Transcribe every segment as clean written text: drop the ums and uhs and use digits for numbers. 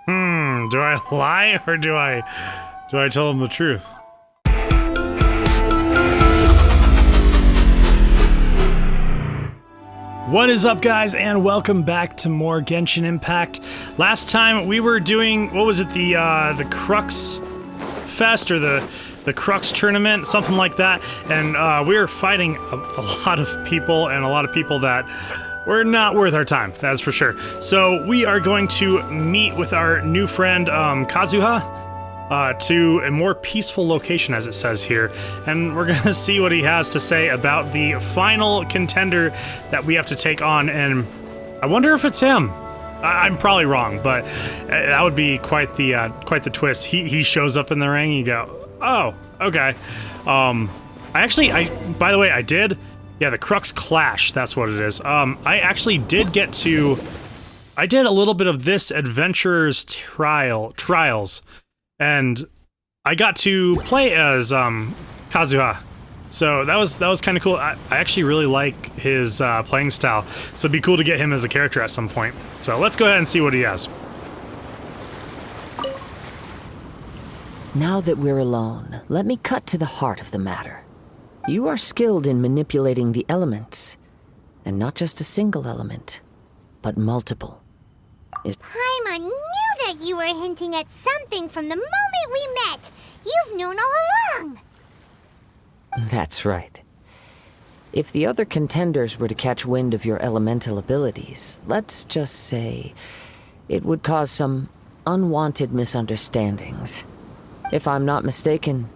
Do I lie or do I tell them the truth? What is up, guys, and welcome back to more Genshin Impact. Last time we were doing, what was it, the Crux Fest or the Crux Tournament, something like that, and we were fighting a lot of people and a lot of people that were not worth our time, that's for sure. So we are going to meet with our new friend Kazuha to a more peaceful location, as it says here, and we're gonna see what he has to say about the final contender that we have to take on. And I wonder if it's him. I'm probably wrong, but that would be quite the twist. He shows up in the ring, you go, oh, okay. By the way, I did. Yeah, the Crux Clash, that's what it is. I actually did get to... I did a little bit of this Adventurer's Trials, and I got to play as Kazuha. So that was kind of cool. I actually really like his playing style, so it'd be cool to get him as a character at some point. So let's go ahead and see what he has. Now that we're alone, let me cut to the heart of the matter. You are skilled in manipulating the elements, and not just a single element, but multiple. Paimon knew that you were hinting at something from the moment we met. You've known all along. That's right. If the other contenders were to catch wind of your elemental abilities, let's just say it would cause some unwanted misunderstandings. If I'm not mistaken,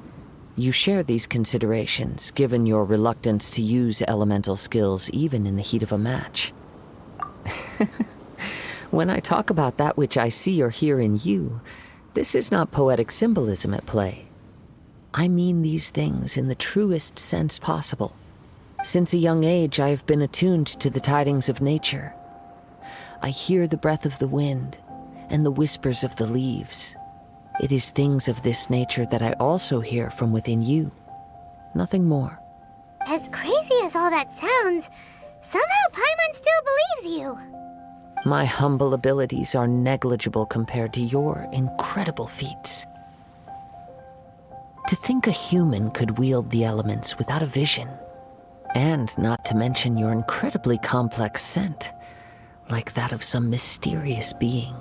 you share these considerations, given your reluctance to use elemental skills even in the heat of a match. When I talk about that which I see or hear in you, this is not poetic symbolism at play. I mean these things in the truest sense possible. Since a young age, I have been attuned to the tidings of nature. I hear the breath of the wind and the whispers of the leaves. It is things of this nature that I also hear from within you. Nothing more. As crazy as all that sounds, somehow Paimon still believes you. My humble abilities are negligible compared to your incredible feats. To think a human could wield the elements without a vision, and not to mention your incredibly complex scent, like that of some mysterious being.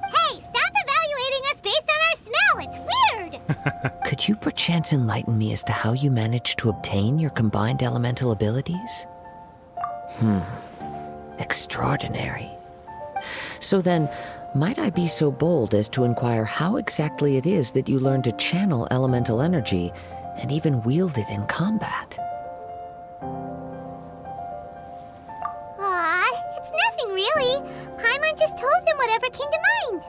Hey, stop evaluating us based on our smell! It's weird! Could you perchance enlighten me as to how you managed to obtain your combined elemental abilities? Extraordinary. So then, might I be so bold as to inquire how exactly it is that you learned to channel elemental energy and even wield it in combat? Aw, it's nothing really. Paimon just told him whatever came to mind.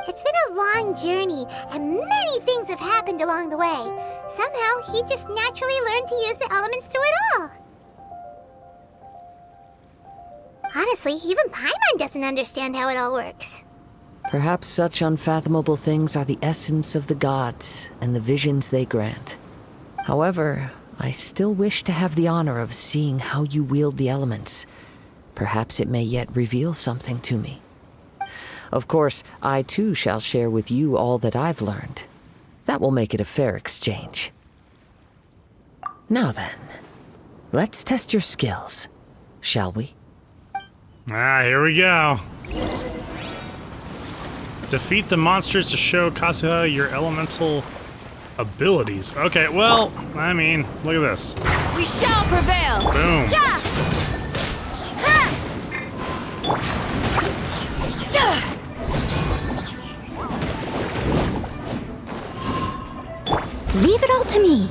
It's been a long journey, and many things have happened along the way. Somehow, he just naturally learned to use the elements through it all. Honestly, even Paimon doesn't understand how it all works. Perhaps such unfathomable things are the essence of the gods and the visions they grant. However, I still wish to have the honor of seeing how you wield the elements. Perhaps it may yet reveal something to me. Of course, I too shall share with you all that I've learned. That will make it a fair exchange. Now then, let's test your skills, shall we? Here we go. Defeat the monsters to show Kazuha your elemental abilities. Okay, well, I mean, look at this. We shall prevail! Boom. Yeah! Leave it all to me.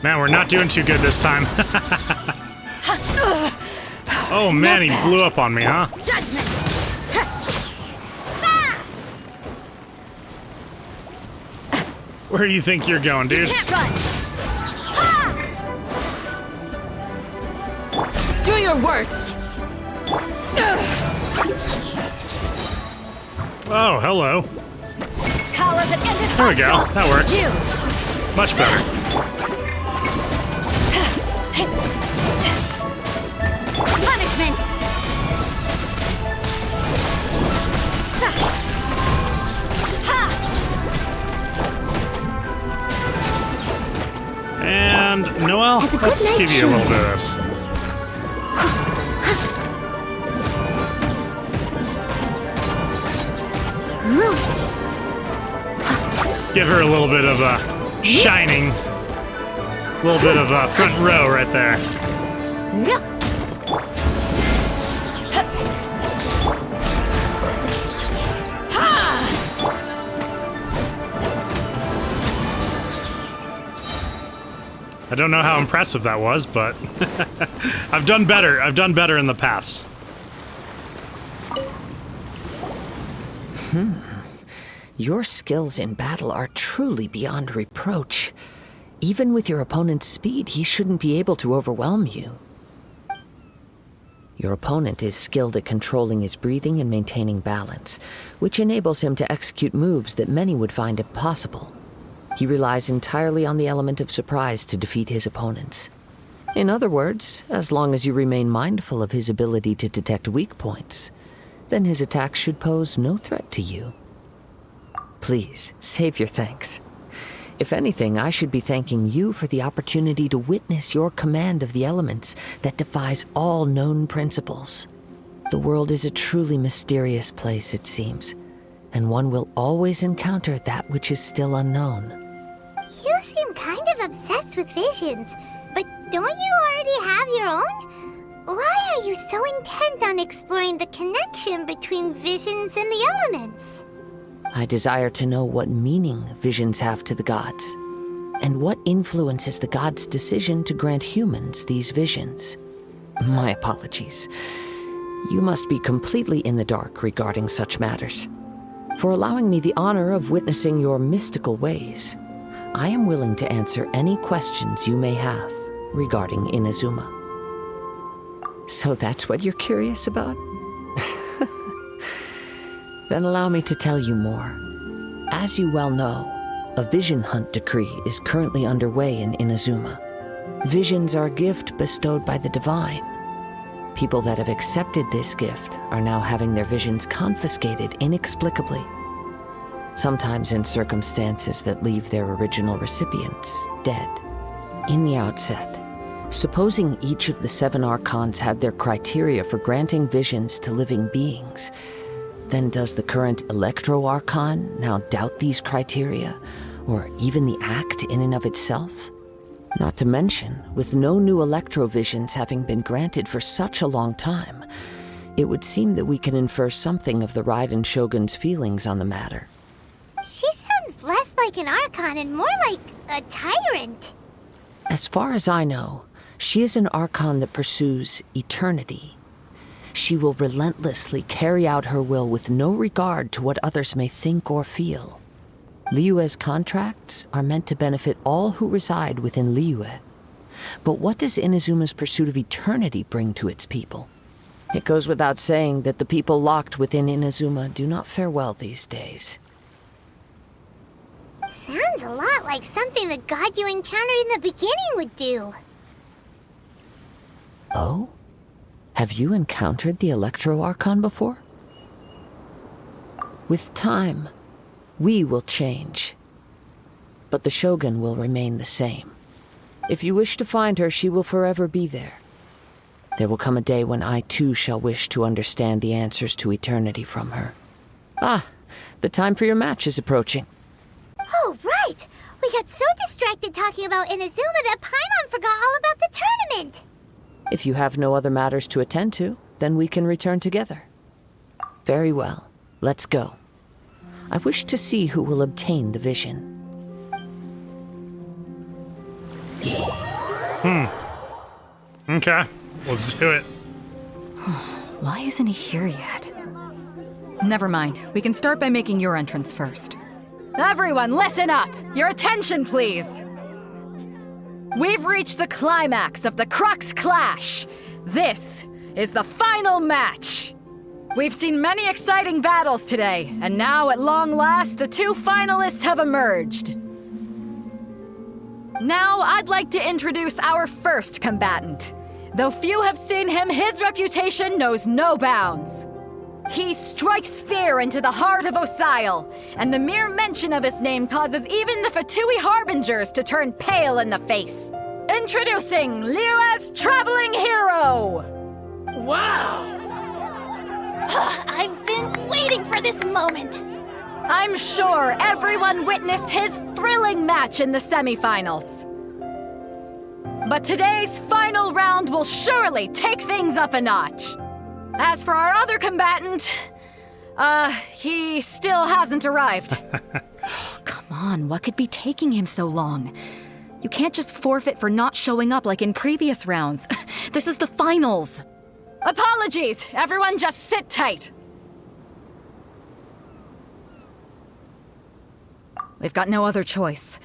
Man, we're not doing too good this time. Oh man, he blew up on me, huh? Judgment! Where do you think you're going, dude? You can't run! Do your worst! Oh, hello. Power that ended There we go. That works. Yield. Much better. And Noel, Has a good let's night, give you a Shure. little bit of this. Give her a little bit of a shining, little bit of a front row right there. I don't know how impressive that was, but I've done better. I've done better in the past. Your skills in battle are truly beyond reproach. Even with your opponent's speed, he shouldn't be able to overwhelm you. Your opponent is skilled at controlling his breathing and maintaining balance, which enables him to execute moves that many would find impossible. He relies entirely on the element of surprise to defeat his opponents. In other words, as long as you remain mindful of his ability to detect weak points, then his attacks should pose no threat to you. Please, save your thanks. If anything, I should be thanking you for the opportunity to witness your command of the elements that defies all known principles. The world is a truly mysterious place, it seems, and one will always encounter that which is still unknown. You seem kind of obsessed with visions, but don't you already have your own? Why are you so intent on exploring the connection between visions and the elements? I desire to know what meaning visions have to the gods, and what influences the gods' decision to grant humans these visions. My apologies. You must be completely in the dark regarding such matters. For allowing me the honor of witnessing your mystical ways, I am willing to answer any questions you may have regarding Inazuma. So that's what you're curious about? Then allow me to tell you more. As you well know, a vision hunt decree is currently underway in Inazuma. Visions are a gift bestowed by the divine. People that have accepted this gift are now having their visions confiscated inexplicably. Sometimes in circumstances that leave their original recipients dead. In the outset, supposing each of the 7 archons had their criteria for granting visions to living beings, then does the current Electro-Archon now doubt these criteria, or even the act in and of itself? Not to mention, with no new Electro-Visions having been granted for such a long time, it would seem that we can infer something of the Raiden Shogun's feelings on the matter. She sounds less like an Archon and more like a tyrant. As far as I know, she is an Archon that pursues eternity. She will relentlessly carry out her will with no regard to what others may think or feel. Liyue's contracts are meant to benefit all who reside within Liyue. But what does Inazuma's pursuit of eternity bring to its people? It goes without saying that the people locked within Inazuma do not fare well these days. Sounds a lot like something the god you encountered in the beginning would do. Oh? Have you encountered the Electro-Archon before? With time, we will change. But the Shogun will remain the same. If you wish to find her, she will forever be there. There will come a day when I too shall wish to understand the answers to eternity from her. Ah, the time for your match is approaching. Oh, right! We got so distracted talking about Inazuma that Paimon forgot all about the tournament! If you have no other matters to attend to, then we can return together. Very well. Let's go. I wish to see who will obtain the vision. Okay, let's do it. Why isn't he here yet? Never mind. We can start by making your entrance first. Everyone, listen up! Your attention, please! We've reached the climax of the Crux Clash! This is the final match! We've seen many exciting battles today, and now, at long last, the 2 finalists have emerged. Now, I'd like to introduce our first combatant. Though few have seen him, his reputation knows no bounds. He strikes fear into the heart of Osile, and the mere mention of his name causes even the Fatui Harbingers to turn pale in the face. Introducing Liyue's Traveling Hero! Wow! I've been waiting for this moment. I'm sure everyone witnessed his thrilling match in the semifinals. But today's final round will surely take things up a notch. As for our other combatant, he still hasn't arrived. Come on, what could be taking him so long? You can't just forfeit for not showing up like in previous rounds. This is the finals. Apologies, everyone just sit tight. We've got no other choice.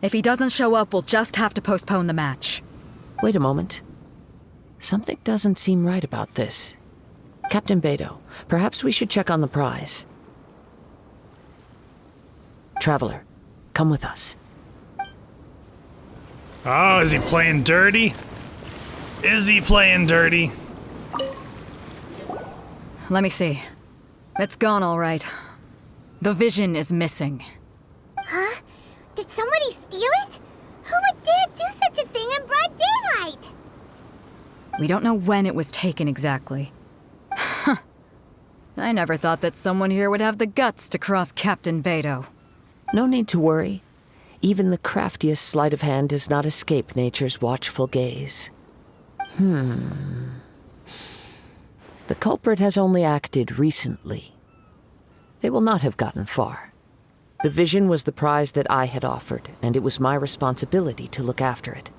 If he doesn't show up, we'll just have to postpone the match. Wait a moment. Something doesn't seem right about this. Captain Beto, perhaps we should check on the prize. Traveler, come with us. Oh, is he playing dirty? Is he playing dirty? Let me see. It's gone all right. The vision is missing. Huh? Did somebody steal it? Who would dare do such a thing in broad daylight? We don't know when it was taken exactly. I never thought that someone here would have the guts to cross Captain Beto. No need to worry. Even the craftiest sleight of hand does not escape nature's watchful gaze. The culprit has only acted recently. They will not have gotten far. The vision was the prize that I had offered, and it was my responsibility to look after it.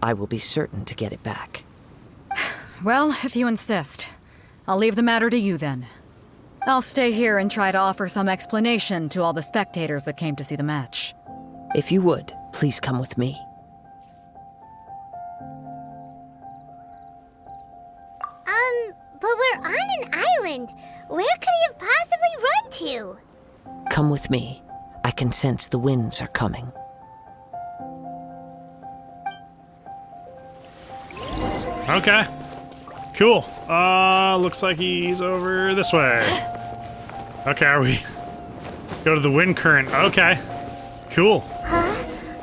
I will be certain to get it back. Well, if you insist. I'll leave the matter to you then. I'll stay here and try to offer some explanation to all the spectators that came to see the match. If you would, please come with me. But we're on an island. Where could he have possibly run to? Come with me. I can sense the winds are coming. Okay. Cool. Looks like he's over this way. Okay, are we? Go to the wind current. Okay. Cool. Huh?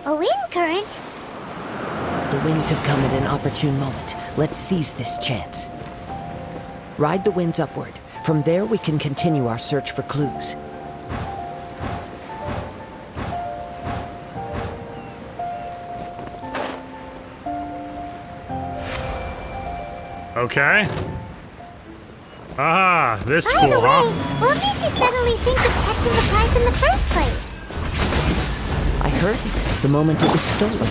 A wind current? The winds have come at an opportune moment. Let's seize this chance. Ride the winds upward. From there, we can continue our search for clues. Okay. Ah, this By the fool, way, huh? what made you suddenly think of checking the prize in the first place? I heard it the moment it was stolen.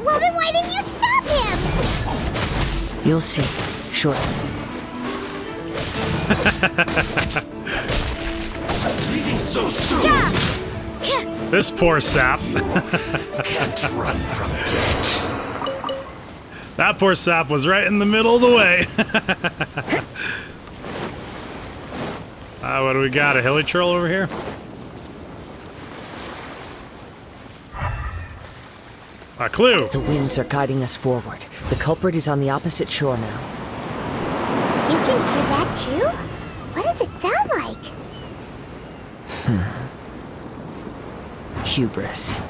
Well, then why didn't you stop him? You'll see shortly. Leaving so soon. This poor sap. Can't run from death. That poor sap was right in the middle of the way. What do we got? A hilly troll over here? A clue. The winds are guiding us forward. The culprit is on the opposite shore now. You can hear that too? What does it sound like? Hubris.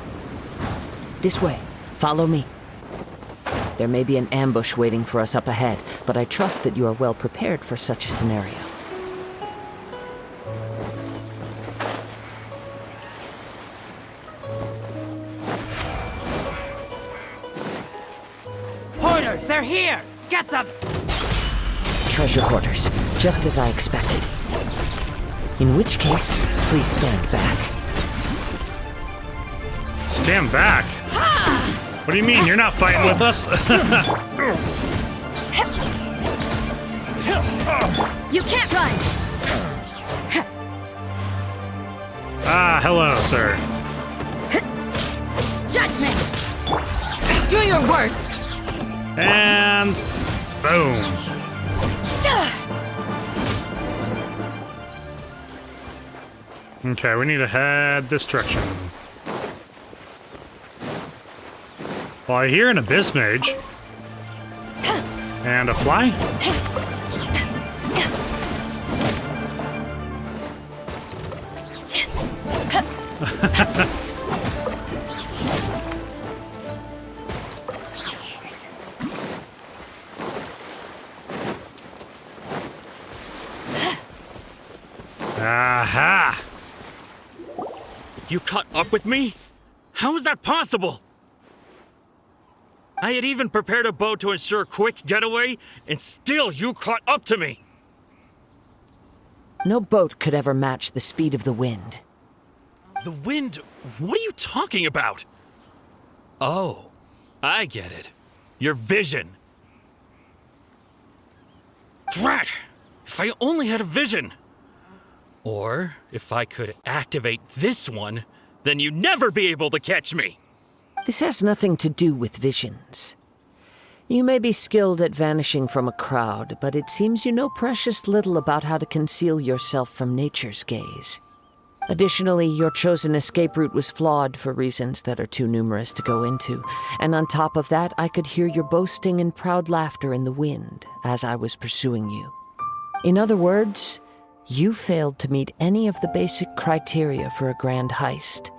This way. Follow me. There may be an ambush waiting for us up ahead, but I trust that you are well prepared for such a scenario. Hoarders, they're here! Get them! Treasure hoarders, just as I expected. In which case, please stand back. Stand back. What do you mean? You're not fighting with us? You can't run! Ah, hello, sir. Judgment! Do your worst! And boom. Okay, we need to head this direction. Well, I hear an abyss mage. And a fly? Aha! You caught up with me? How is that possible? I had even prepared a boat to ensure a quick getaway, and still you caught up to me. No boat could ever match the speed of the wind. The wind? What are you talking about? Oh, I get it. Your vision. Drat! If I only had a vision. Or if I could activate this one, then you'd never be able to catch me. This has nothing to do with visions. You may be skilled at vanishing from a crowd, but it seems you know precious little about how to conceal yourself from nature's gaze. Additionally, your chosen escape route was flawed for reasons that are too numerous to go into. And on top of that, I could hear your boasting and proud laughter in the wind as I was pursuing you. In other words, you failed to meet any of the basic criteria for a grand heist.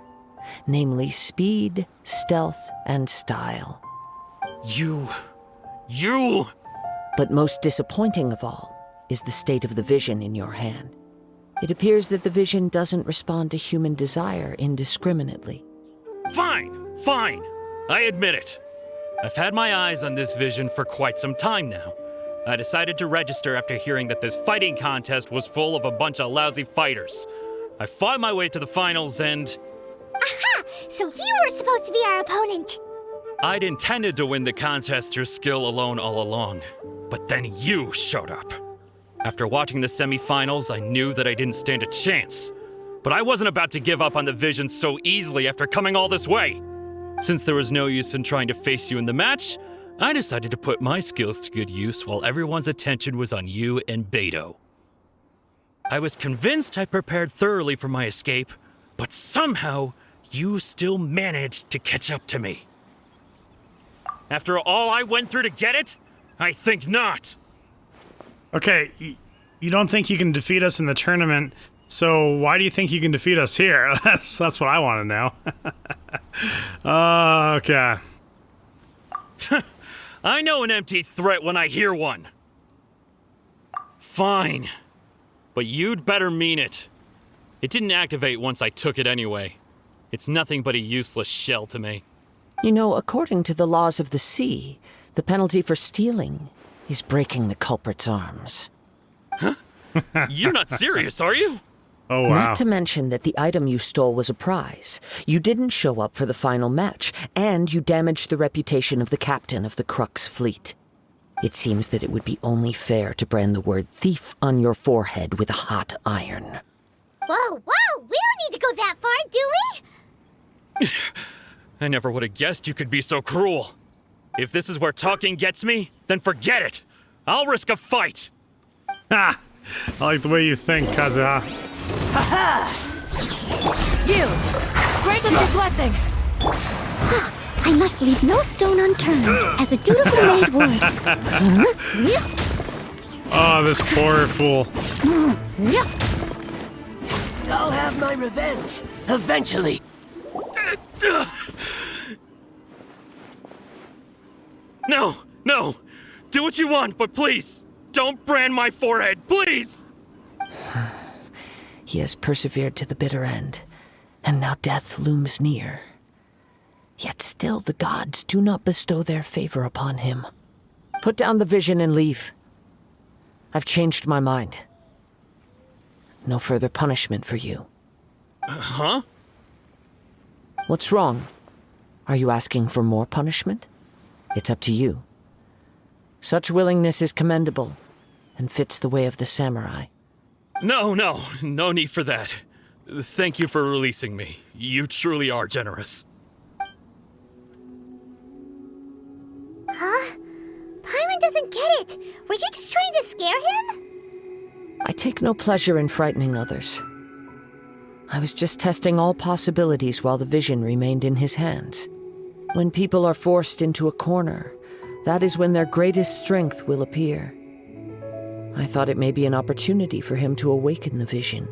Namely speed, stealth, and style. You... But most disappointing of all is the state of the vision in your hand. It appears that the vision doesn't respond to human desire indiscriminately. Fine. I admit it. I've had my eyes on this vision for quite some time now. I decided to register after hearing that this fighting contest was full of a bunch of lousy fighters. I fought my way to the finals and... Aha! So you were supposed to be our opponent! I'd intended to win the contest through skill alone all along, but then you showed up. After watching the semifinals, I knew that I didn't stand a chance. But I wasn't about to give up on the vision so easily after coming all this way. Since there was no use in trying to face you in the match, I decided to put my skills to good use while everyone's attention was on you and Beto. I was convinced I prepared thoroughly for my escape, but somehow you still managed to catch up to me. After all I went through to get it? I think not. Okay, you don't think you can defeat us in the tournament, so why do you think you can defeat us here? That's what I want to know. Okay. I know an empty threat when I hear one. Fine. But you'd better mean it. It didn't activate once I took it anyway. It's nothing but a useless shell to me. You know, according to the laws of the sea, the penalty for stealing is breaking the culprit's arms. Huh? You're not serious, are you? Oh, wow. Not to mention that the item you stole was a prize. You didn't show up for the final match, and you damaged the reputation of the captain of the Crux fleet. It seems that it would be only fair to brand the word thief on your forehead with a hot iron. Whoa, we don't need to go that far, do we? I never would have guessed you could be so cruel. If this is where talking gets me, then forget it. I'll risk a fight. Ha! I like the way you think, Kazuha. Yield! Grant us your blessing! I must leave no stone unturned, as a dutiful maid would. Oh, this poor fool. I'll have my revenge, eventually. No! Do what you want, but please, don't brand my forehead, please! He has persevered to the bitter end, and now death looms near. Yet still the gods do not bestow their favor upon him. Put down the vision and leave. I've changed my mind. No further punishment for you. Huh? What's wrong? Are you asking for more punishment? It's up to you. Such willingness is commendable, and fits the way of the samurai. No need for that. Thank you for releasing me. You truly are generous. Huh? Paimon doesn't get it. Were you just trying to scare him? I take no pleasure in frightening others. I was just testing all possibilities while the vision remained in his hands. When people are forced into a corner, that is when their greatest strength will appear. I thought it may be an opportunity for him to awaken the vision.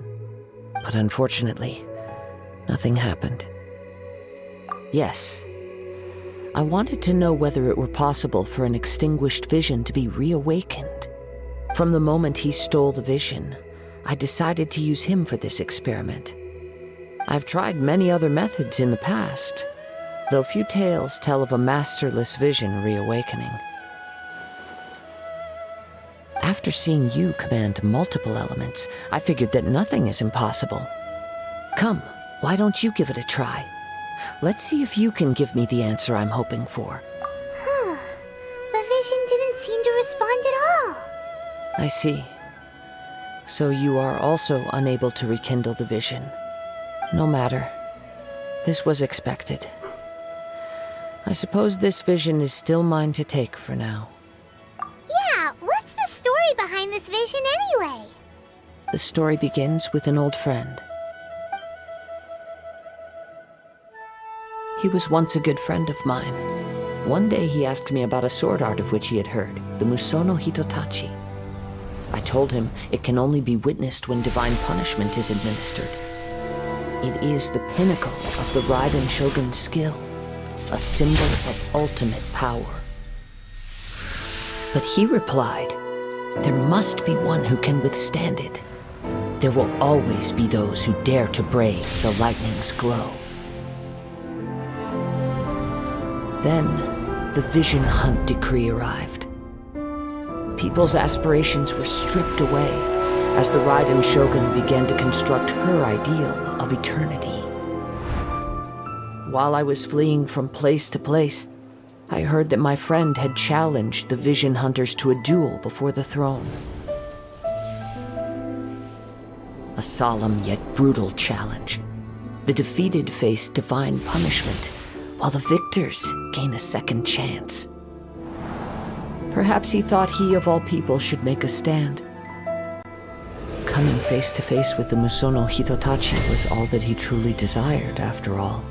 But unfortunately, nothing happened. Yes, I wanted to know whether it were possible for an extinguished vision to be reawakened. From the moment he stole the vision, I decided to use him for this experiment. I've tried many other methods in the past, though few tales tell of a masterless vision reawakening. After seeing you command multiple elements, I figured that nothing is impossible. Come, why don't you give it a try? Let's see if you can give me the answer I'm hoping for. The vision didn't seem to respond at all. I see. So you are also unable to rekindle the vision. No matter. This was expected. I suppose this vision is still mine to take for now. Yeah, what's the story behind this vision anyway? The story begins with an old friend. He was once a good friend of mine. One day he asked me about a sword art of which he had heard, the Musono Hitotachi. I told him it can only be witnessed when divine punishment is administered. It is the pinnacle of the Raiden Shogun's skill, a symbol of ultimate power. But he replied, there must be one who can withstand it. There will always be those who dare to brave the lightning's glow. Then, the Vision Hunt decree arrived. People's aspirations were stripped away as the Raiden Shogun began to construct her ideal of eternity. While I was fleeing from place to place, I heard that my friend had challenged the Vision Hunters to a duel before the throne. A solemn yet brutal challenge. The defeated face divine punishment, while the victors gain a second chance. Perhaps he thought he of all people should make a stand. Coming face to face with the Musono Hitotachi was all that he truly desired, after all.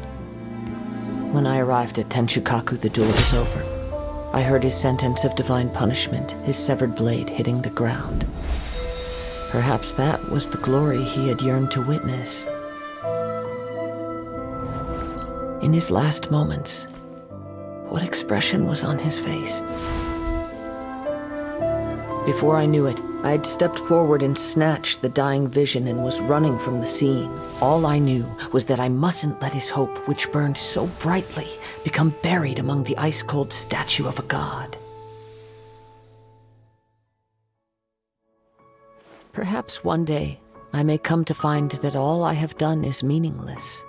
When I arrived at Tenchukaku, the duel was over. I heard his sentence of divine punishment, his severed blade hitting the ground. Perhaps that was the glory he had yearned to witness. In his last moments, what expression was on his face? Before I knew it, I had stepped forward and snatched the dying vision and was running from the scene. All I knew was that I mustn't let his hope, which burned so brightly, become buried among the ice-cold statue of a god. Perhaps one day, I may come to find that all I have done is meaningless.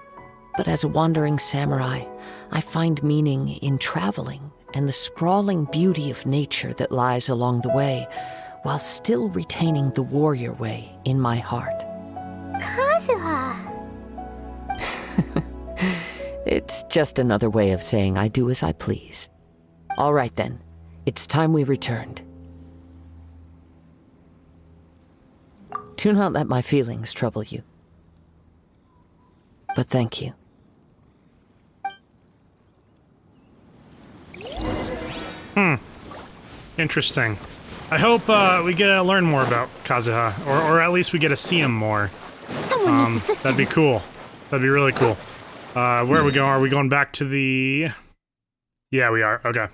But as a wandering samurai, I find meaning in traveling and the sprawling beauty of nature that lies along the way, while still retaining the warrior way in my heart. Kazuha! It's just another way of saying I do as I please. All right then, it's time we returned. Do not let my feelings trouble you. But thank you. Interesting. I hope we get to learn more about Kazuha, or at least we get to see him more. Someone needs assistance. That'd be cool. That'd be really cool. Where are we going? Are we going back to the... Yeah, we are. Okay.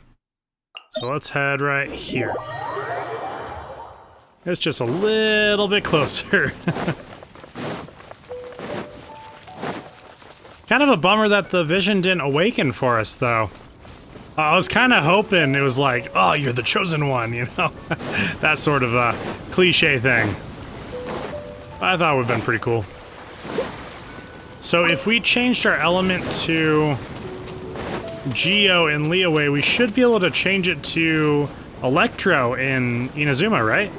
So let's head right here. It's just a little bit closer. Kind of a bummer that the vision didn't awaken for us, though. I was kind of hoping it was like, oh, you're the chosen one, you know? That sort of a cliche thing. I thought it would have been pretty cool. So if we changed our element to Geo in Leeway, we should be able to change it to Electro in Inazuma, right?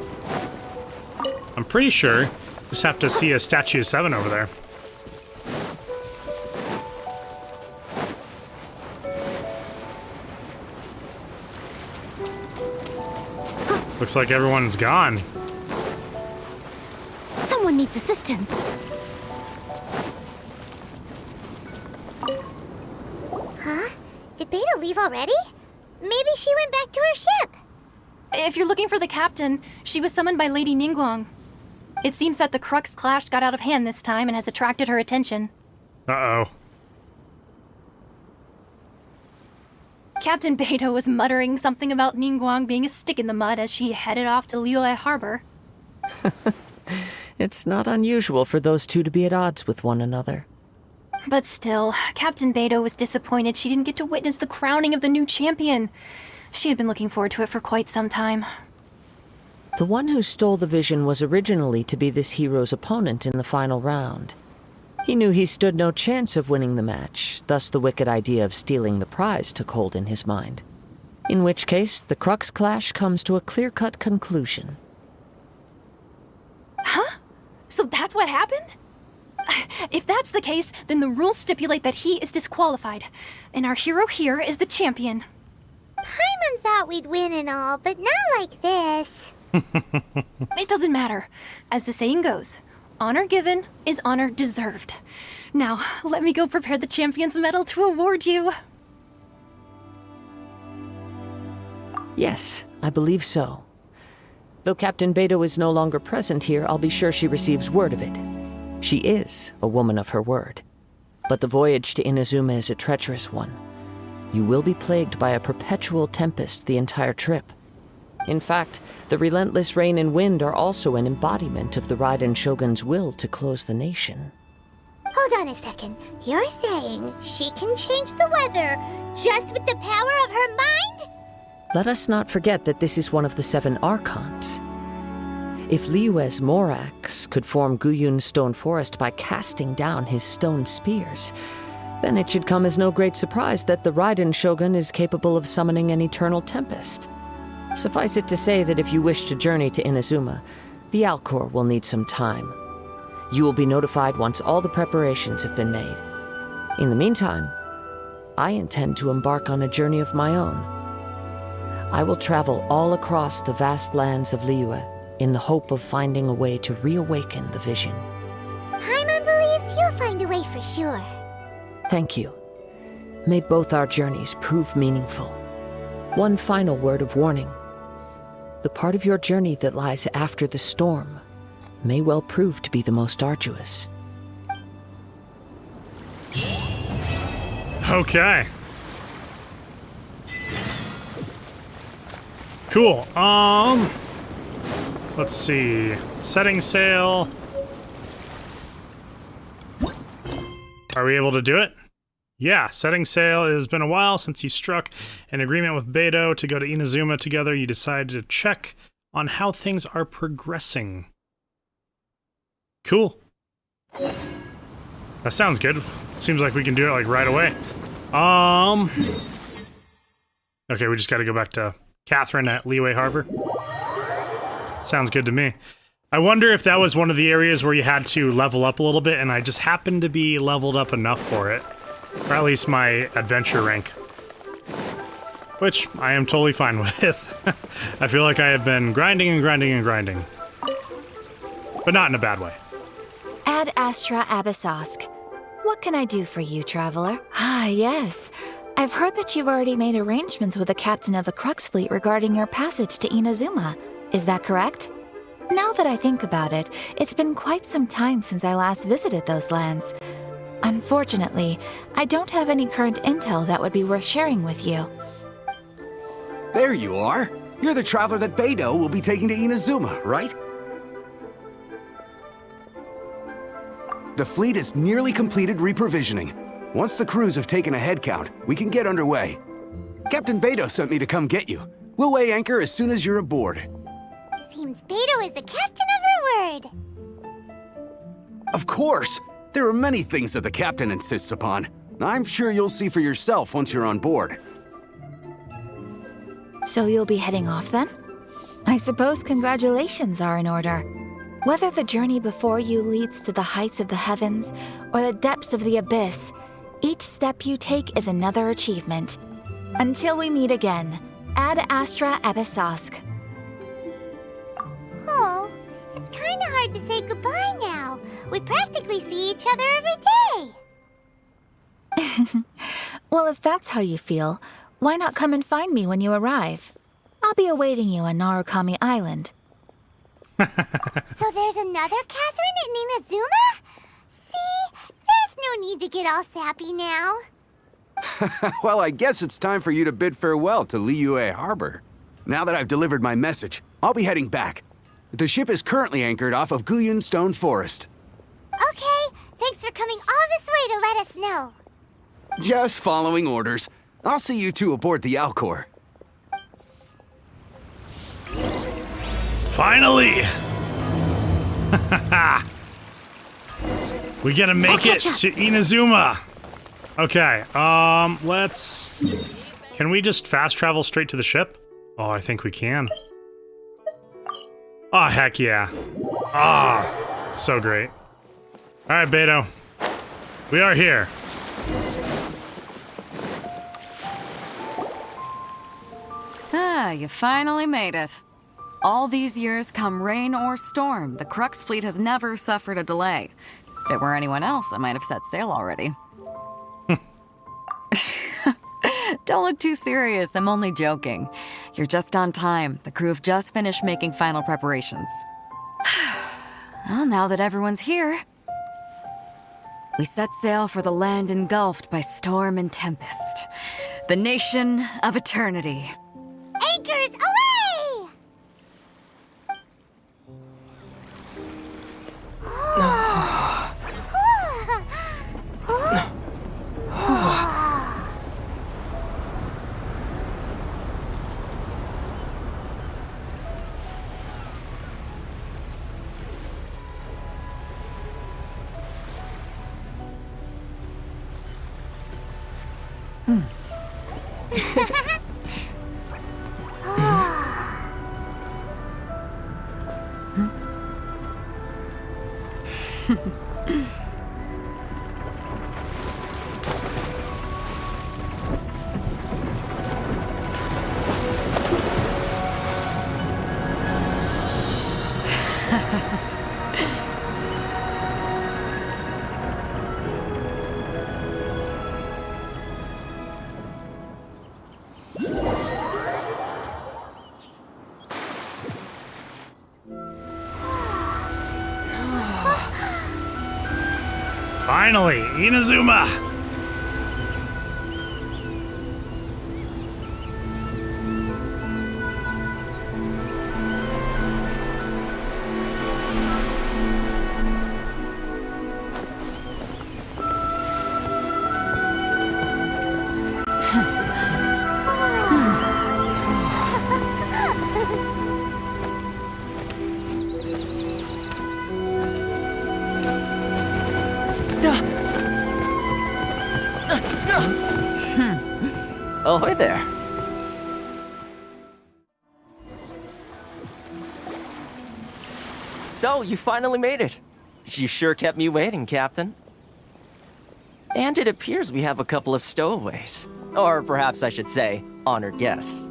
I'm pretty sure. Just have to see a statue of 7 over there. Looks like everyone's gone. Someone needs assistance. Huh? Did Beta leave already? Maybe she went back to her ship. If you're looking for the captain, she was summoned by Lady Ningguang. It seems that the Crux Clash got out of hand this time and has attracted her attention. Uh-oh. Captain Beto was muttering something about Ningguang being a stick in the mud as she headed off to Liyue Harbor. It's not unusual for those two to be at odds with one another. But still, Captain Beto was disappointed she didn't get to witness the crowning of the new champion. She had been looking forward to it for quite some time. The one who stole the vision was originally to be this hero's opponent in the final round. He knew he stood no chance of winning the match, thus the wicked idea of stealing the prize took hold in his mind. In which case, the Crux Clash comes to a clear-cut conclusion. Huh? So that's what happened? If that's the case, then the rules stipulate that he is disqualified, and our hero here is the champion. Paimon thought we'd win and all, but not like this. It doesn't matter. As the saying goes, honor given is honor deserved. Now, let me go prepare the champion's medal to award you. Yes, I believe so. Though Captain Beto is no longer present here, I'll be sure she receives word of it. She is a woman of her word. But the voyage to Inazuma is a treacherous one. You will be plagued by a perpetual tempest the entire trip. In fact, the relentless rain and wind are also an embodiment of the Raiden Shogun's will to close the nation. Hold on a second. You're saying she can change the weather just with the power of her mind? Let us not forget that this is one of the 7 Archons. If Liyue's Morax could form Guyun's stone forest by casting down his stone spears, then it should come as no great surprise that the Raiden Shogun is capable of summoning an eternal tempest. Suffice it to say that if you wish to journey to Inazuma, the Alcor will need some time. You will be notified once all the preparations have been made. In the meantime, I intend to embark on a journey of my own. I will travel all across the vast lands of Liyue in the hope of finding a way to reawaken the vision. Paimon believes you'll find a way for sure. Thank you. May both our journeys prove meaningful. One final word of warning. The part of your journey that lies after the storm may well prove to be the most arduous. Okay. Cool. Let's see. Setting sail. Are we able to do it? Yeah, setting sail. It has been a while since you struck an agreement with Beto to go to Inazuma together. You decided to check on how things are progressing. Cool. That sounds good. Seems like we can do it like right away. Okay, we just got to go back to Catherine at Liyue Harbor. Sounds good to me. I wonder if that was one of the areas where you had to level up a little bit, and I just happened to be leveled up enough for it. Or at least my adventure rank. Which I am totally fine with. I feel like I have been grinding and grinding and grinding. But not in a bad way. Ad Astra Abyssosk. What can I do for you, traveler? Ah, yes. I've heard that you've already made arrangements with the captain of the Crux fleet regarding your passage to Inazuma. Is that correct? Now that I think about it, it's been quite some time since I last visited those lands. Unfortunately, I don't have any current intel that would be worth sharing with you. There you are. You're the traveler that Beto will be taking to Inazuma, right? The fleet has nearly completed reprovisioning. Once the crews have taken a head count, we can get underway. Captain Beto sent me to come get you. We'll weigh anchor as soon as you're aboard. Seems Beto is the captain of her word. Of course! There are many things that the captain insists upon. I'm sure you'll see for yourself once you're on board. So you'll be heading off then? I suppose congratulations are in order. Whether the journey before you leads to the heights of the heavens or the depths of the abyss, each step you take is another achievement. Until we meet again, Ad Astra Abyssosk. Oh, it's kinda hard to say goodbye now. We practically see each other every day. Well, if that's how you feel, why not come and find me when you arrive? I'll be awaiting you on Narukami Island. So there's another Catherine in Inazuma? See, there's no need to get all sappy now. Well, I guess it's time for you to bid farewell to Liyue Harbor. Now that I've delivered my message, I'll be heading back. The ship is currently anchored off of Guyun Stone Forest. Okay, thanks for coming all this way to let us know. Just following orders. I'll see you two aboard the Alcor. Finally! We gotta make it to Inazuma. Okay, let's... Can we just fast travel straight to the ship? Oh, I think we can. Oh, heck yeah. Ah, so great. Alright, Beto. We are here. Ah, you finally made it. All these years, come rain or storm, the Crux fleet has never suffered a delay. If it were anyone else, I might have set sail already. Don't look too serious, I'm only joking. You're just on time. The crew have just finished making final preparations. Well, now that everyone's here, we set sail for the land engulfed by storm and tempest. The nation of eternity. Anchors away! Finally, Inazuma! Ahoy there. So, you finally made it. You sure kept me waiting, Captain. And it appears we have a couple of stowaways. Or perhaps I should say, honored guests.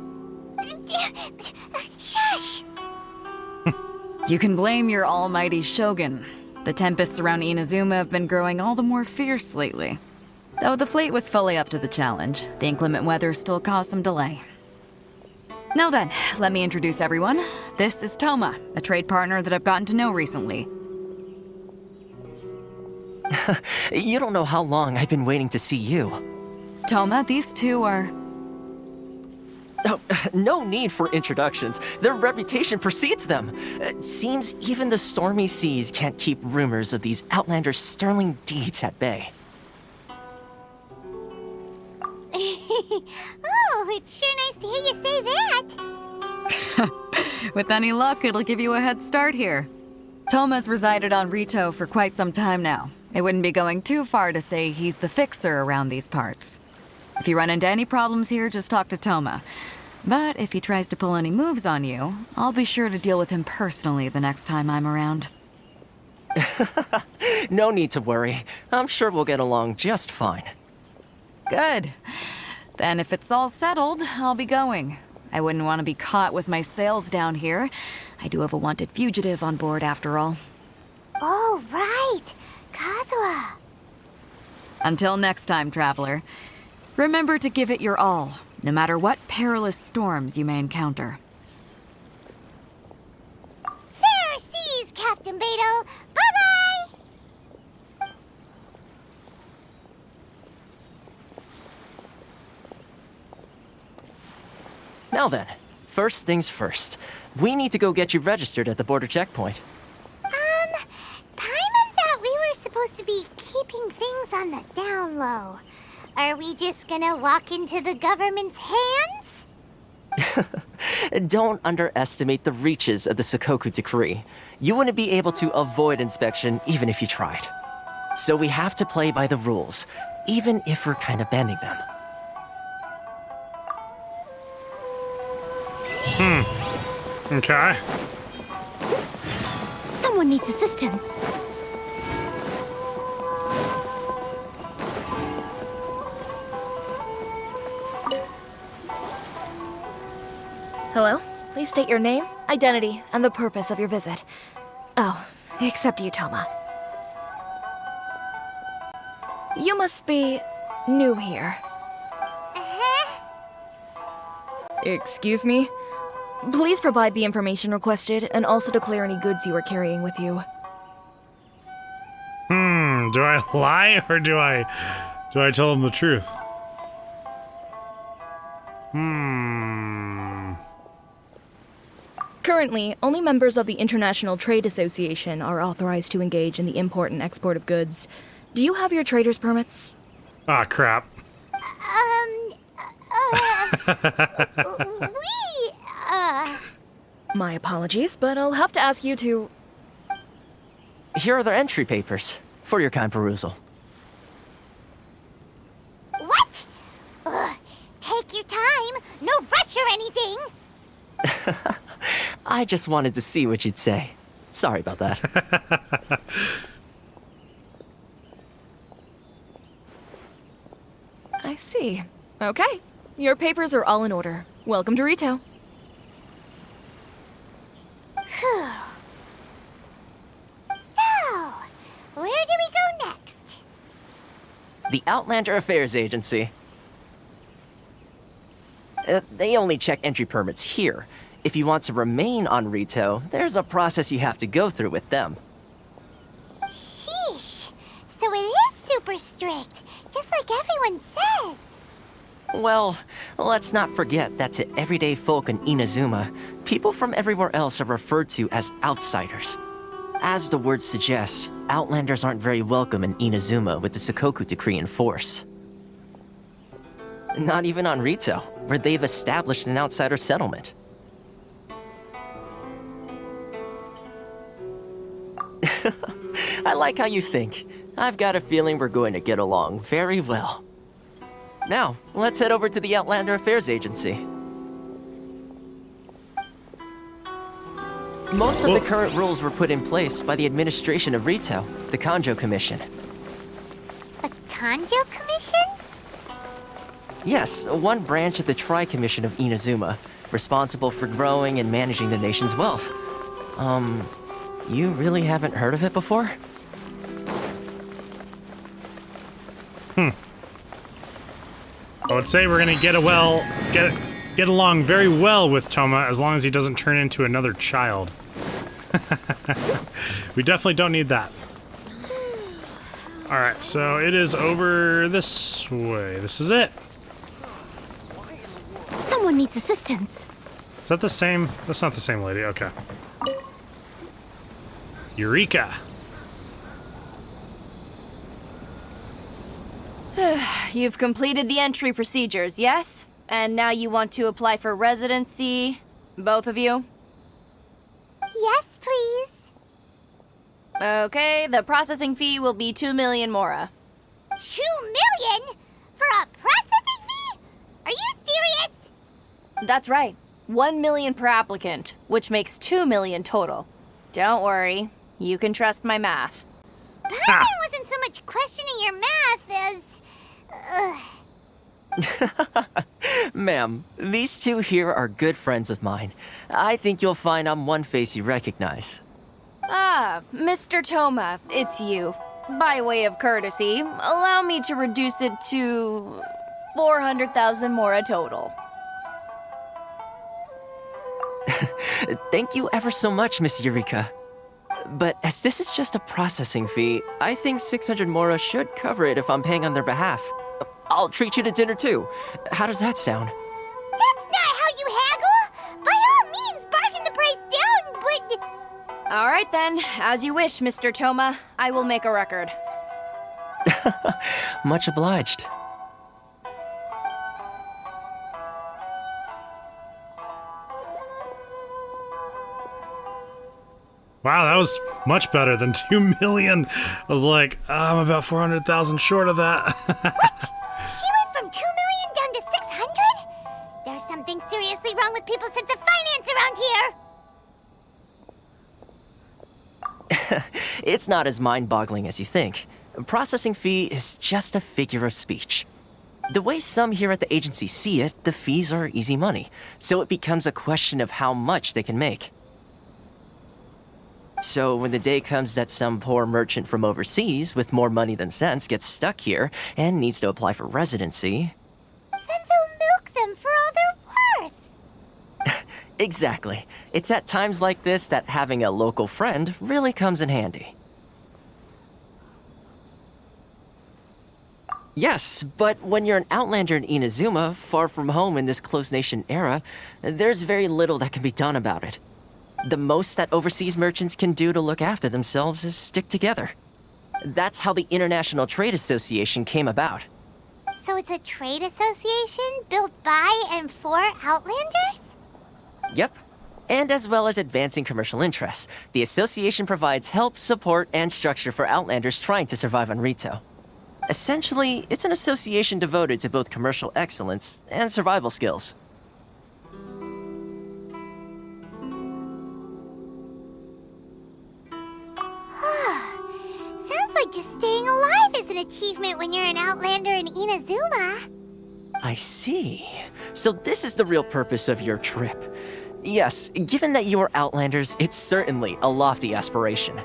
Shush! You can blame your almighty Shogun. The tempests around Inazuma have been growing all the more fierce lately. Though the fleet was fully up to the challenge, the inclement weather still caused some delay. Now then, let me introduce everyone. This is Toma, a trade partner that I've gotten to know recently. You don't know how long I've been waiting to see you. Toma, these two are... Oh, no need for introductions. Their reputation precedes them. It seems even the stormy seas can't keep rumors of these outlanders' sterling deeds at bay. Oh, it's sure nice to hear you say that. With any luck, it'll give you a head start here. Toma's resided on Rito for quite some time now. It wouldn't be going too far to say he's the fixer around these parts. If you run into any problems here, just talk to Toma. But if he tries to pull any moves on you, I'll be sure to deal with him personally the next time I'm around. No need to worry. I'm sure we'll get along just fine. Good. Then if it's all settled, I'll be going. I wouldn't want to be caught with my sails down here. I do have a wanted fugitive on board after all. Oh, right. Kazuha. Until next time, traveler. Remember to give it your all, no matter what perilous storms you may encounter. Fair seas, Captain Beto. Bye-bye! Now then, First things first. We need to go get you registered at the border checkpoint. Paimon thought we were supposed to be keeping things on the down low. Are we just gonna walk into the government's hands? Don't underestimate the reaches of the Sakoku Decree. You wouldn't be able to avoid inspection even if you tried. So we have to play by the rules, even if we're kind of bending them. Okay. Someone needs assistance. Hello? Please state your name, identity, and the purpose of your visit. Oh, except you, Toma. You must be new here. Excuse me? Please provide the information requested and also declare any goods you are carrying with you. Do I lie or do I tell them the truth? Currently, only members of the International Trade Association are authorized to engage in the import and export of goods. Do you have your trader's permits? Ah, crap. My apologies, but I'll have to ask you to... Here are their entry papers, for your kind perusal. What? Take your time. No rush or anything. I just wanted to see what you'd say. Sorry about that. I see. Okay. Your papers are all in order. Welcome to Rito. So, where do we go next? The Outlander Affairs Agency. They only check entry permits here. If you want to remain on Rito, there's a process you have to go through with them. Sheesh. So it is super strict, just like everyone says. Well, let's not forget that to everyday folk in Inazuma, people from everywhere else are referred to as outsiders. As the word suggests, Outlanders aren't very welcome in Inazuma with the Sakoku Decree in force. Not even on Rito, where they've established an outsider settlement. I like how you think. I've got a feeling we're going to get along very well. Now, let's head over to the Outlander Affairs Agency. Most of the current rules were put in place by the administration of Rito, the Kanjo Commission. The Kanjo Commission? Yes, one branch of the Tri-Commission of Inazuma, responsible for growing and managing the nation's wealth. You really haven't heard of it before? I would say we're gonna get along very well with Toma as long as he doesn't turn into another child. We definitely don't need that. Alright, so it is over this way. This is it. Someone needs assistance. Is that the same? That's not the same lady. Okay. Eureka! You've completed the entry procedures, yes? And now you want to apply for residency? Both of you? Yes, please. Okay, the processing fee will be 2 million mora. 2 million? For a processing fee? Are you serious? That's right. 1 million per applicant, which makes 2 million total. Don't worry, you can trust my math. Paimon wasn't so much questioning your math as... Ma'am, these two here are good friends of mine. I think you'll find I'm one face you recognize. Ah, Mr. Toma, it's you. By way of courtesy, allow me to reduce it to 400,000 mora total. Thank you ever so much, Miss Eureka. But as this is just a processing fee, I think 600 mora should cover it if I'm paying on their behalf. I'll treat you to dinner too. How does that sound? That's not how you haggle! All right then, as you wish, Mr. Toma. I will make a record. Much obliged. Wow, that was much better than 2 million. I was like, I'm about 400,000 short of that. She went from 2 million down to 600? There's something seriously wrong with people's sense of finance around here. It's not as mind-boggling as you think. A processing fee is just a figure of speech. The way some here at the agency see it, the fees are easy money, so it becomes a question of how much they can make. So when the day comes that some poor merchant from overseas with more money than sense gets stuck here and needs to apply for residency... Then they'll milk them for all they're worth. Exactly. It's at times like this that having a local friend really comes in handy. Yes, but when you're an outlander in Inazuma, far from home in this closed nation era, there's very little that can be done about it. The most that overseas merchants can do to look after themselves is stick together. That's how the International Trade Association came about. So it's a trade association built by and for Outlanders? Yep. And as well as advancing commercial interests, the association provides help, support, and structure for Outlanders trying to survive on Rito. Essentially, it's an association devoted to both commercial excellence and survival skills. Sounds like just staying alive is an achievement when you're an Outlander in Inazuma. I see. So this is the real purpose of your trip. Yes, given that you are Outlanders, it's certainly a lofty aspiration.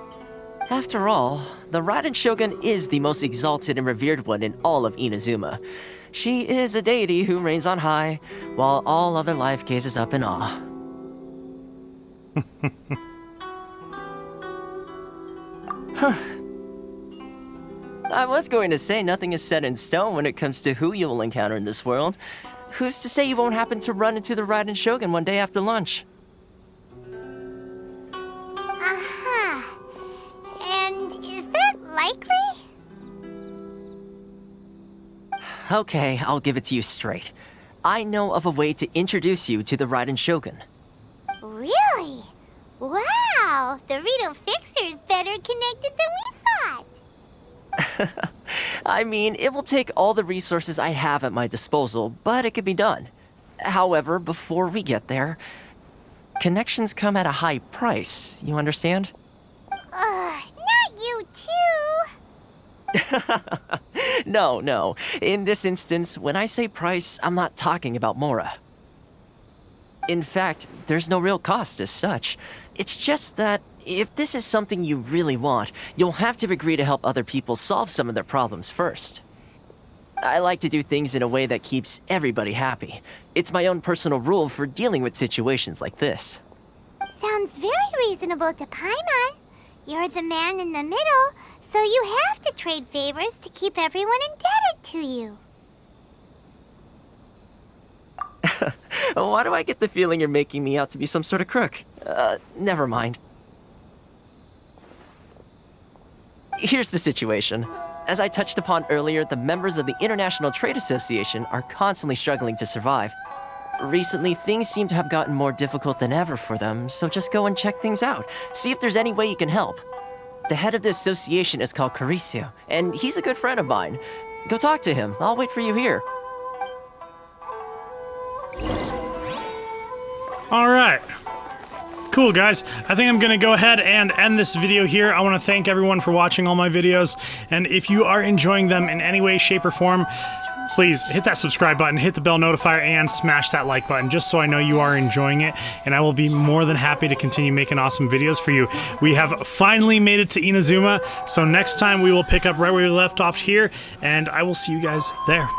After all, the Raiden Shogun is the most exalted and revered one in all of Inazuma. She is a deity who reigns on high, while all other life gazes up in awe. Huh. I was going to say nothing is set in stone when it comes to who you will encounter in this world. Who's to say you won't happen to run into the Raiden Shogun one day after lunch? Uh-huh. And is that likely? Okay, I'll give it to you straight. I know of a way to introduce you to the Raiden Shogun. Really? Wow! The Rito Fixer is better connected than we thought! I mean, it will take all the resources I have at my disposal, but it can be done. However, before we get there, connections come at a high price, you understand? Not you too! No. In this instance, when I say price, I'm not talking about Mora. In fact, there's no real cost as such. It's just that if this is something you really want, you'll have to agree to help other people solve some of their problems first. I like to do things in a way that keeps everybody happy. It's my own personal rule for dealing with situations like this. Sounds very reasonable to Paimon. You're the man in the middle, so you have to trade favors to keep everyone indebted to you. Why do I get the feeling you're making me out to be some sort of crook? Never mind. Here's the situation. As I touched upon earlier, the members of the International Trade Association are constantly struggling to survive. Recently, things seem to have gotten more difficult than ever for them, so just go and check things out. See if there's any way you can help. The head of the association is called Caricio, and he's a good friend of mine. Go talk to him. I'll wait for you here. All right. Cool, guys. I think I'm going to go ahead and end this video here. I want to thank everyone for watching all my videos. And if you are enjoying them in any way, shape, or form, please hit that subscribe button, hit the bell notifier, and smash that like button just so I know you are enjoying it. And I will be more than happy to continue making awesome videos for you. We have finally made it to Inazuma. So next time we will pick up right where we left off here. And I will see you guys there.